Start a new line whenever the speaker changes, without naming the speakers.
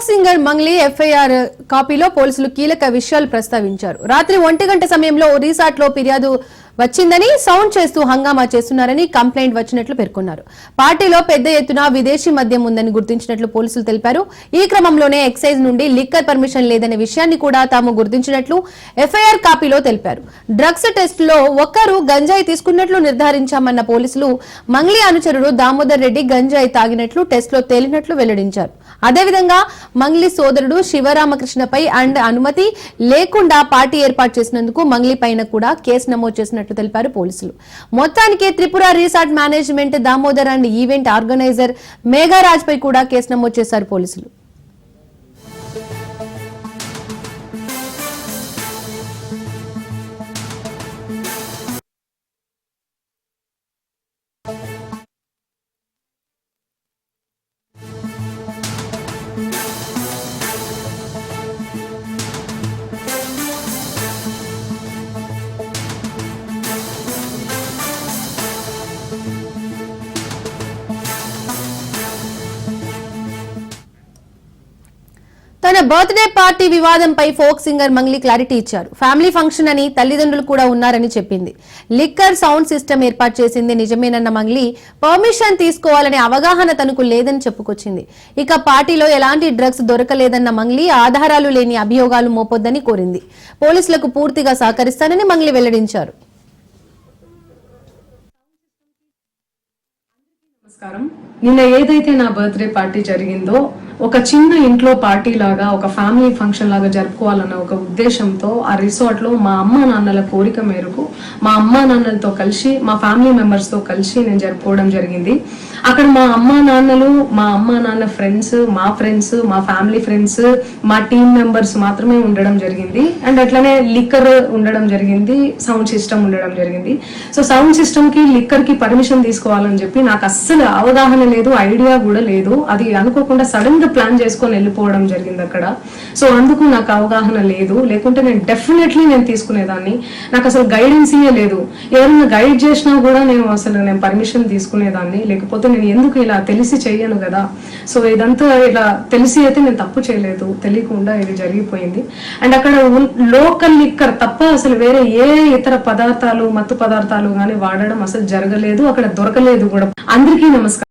Folk singer Mangli FIR కాపీలో పోలీసులు కీలక విషయాలు ప్రస్తావించారు. రాత్రి 1 గంట సమయంలో రిసార్ట్ లో ఫిర్యాదు వచ్చిందని, సౌండ్ చేస్తూ హంగామా చేస్తున్నారని కంప్లైంట్ వచ్చినట్లు పేర్కొన్నారు. పార్టీలో పెద్ద ఎత్తున విదేశీ మద్యం ఉందని గుర్తించినట్లు పోలీసులు తెలిపారు. ఈ క్రమంలోనే ఎక్సైజ్ నుండి లిక్కర్ పర్మిషన్ లేదనే విషయాన్ని కూడా తాము గుర్తించినట్లు ఎఫ్ఐఆర్ కాపీలో తెలిపారు. డ్రగ్స్ టెస్ట్ లో ఒక్కరు గంజాయి తీసుకున్నట్లు నిర్ధారించామన్న పోలీసులు మంగ్లీ అనుచరుడు దామోదర్ రెడ్డి గంజాయి తాగినట్లు టెస్ట్ లో తేలినట్లు వెల్లడించారు. అదేవిధంగా మంగ్లీ సోదరుడు శివరామకృష్ణపై అనుమతి లేకుండా పార్టీ ఏర్పాటు చేసినందుకు మంగ్లీ పైన కూడా కేసు నమోదు చేసినట్లు తెలిపారు పోలీసులు. మొత్తానికి Tripura resort management, Damodar and event organiser Megharaj పై కూడా కేసు నమోదు చేశారు పోలీసులు. తన బర్త్డే పార్టీ వివాదంపై ఫోక్ సింగర్ మంగ్లీ క్లారిటీ ఇచ్చారు. ఫ్యామిలీ ఫంక్షన్ అని, తల్లిదండ్రులు కూడా ఉన్నారని చెప్పింది. లిక్కర్ సౌండ్ సిస్టమ్ ఏర్పాటు చేసింది నిజమేనన్న మంగ్లీ పర్మిషన్ తీసుకోవాలనే అవగాహన తనకు లేదని చెప్పుకొచ్చింది. ఇక పార్టీలో ఎలాంటి డ్రగ్స్ దొరకలేదన్న మంగ్లీ ఆధారాలు లేని అభియోగాలు మోపొద్దని కోరింది. పోలీసులకు పూర్తిగా సహకరిస్తానని మంగ్లీ వెల్లడించారు.
నిన్న ఏదైతే నా బర్త్డే పార్టీ జరిగిందో ఒక చిన్న ఇంట్లో పార్టీ లాగా, ఒక ఫ్యామిలీ ఫంక్షన్ లాగా జరుపుకోవాలన్న ఒక ఉద్దేశంతో ఆ రిసార్ట్ లో మా అమ్మా నాన్నల కోరిక మేరకు మా అమ్మా నాన్నలతో కలిసి, మా ఫ్యామిలీ మెంబర్స్ తో కలిసి నేను జరుపుకోవడం జరిగింది. అక్కడ మా అమ్మా నాన్నలు, మా అమ్మా నాన్న ఫ్రెండ్స్, మా ఫ్రెండ్స్, మా ఫ్యామిలీ ఫ్రెండ్స్, మా టీమ్ మెంబర్స్ మాత్రమే ఉండడం జరిగింది. అండ్ అట్లనే లిక్కర్ ఉండడం జరిగింది, సౌండ్ సిస్టమ్ ఉండడం జరిగింది. సో సౌండ్ సిస్టమ్ కి, లిక్కర్ కి పర్మిషన్ తీసుకోవాలని చెప్పి నాకు అస్సలు అవగాహన లేదు, ఐడియా కూడా లేదు. అది అనుకోకుండా సడన్ గా ప్లాన్ చేసుకొని వెళ్ళిపోవడం జరిగింది అక్కడ. సో అందుకు నాకు అవగాహన లేదు, లేకుంటే నేను డెఫినెట్లీ నేను తీసుకునేదాన్ని. నాకు అసలు గైడెన్సీయే లేదు. ఎవరైనా గైడ్ చేసినా కూడా నేను పర్మిషన్ తీసుకునేదాన్ని, లేకపోతే నేను ఎందుకు ఇలా తెలిసి చెయ్యను కదా. సో ఇదంతా ఇలా తెలిసి అయితే నేను తప్పు చేయలేదు, తెలియకుండా ఇది జరిగిపోయింది. అండ్ అక్కడ లోకల్ లిక్కర్ తప్ప అసలు వేరే ఏ ఇతర పదార్థాలు, మత్తు పదార్థాలు కానీ వాడడం అసలు జరగలేదు, అక్కడ దొరకలేదు కూడా. అందరికీ నమస్కారం.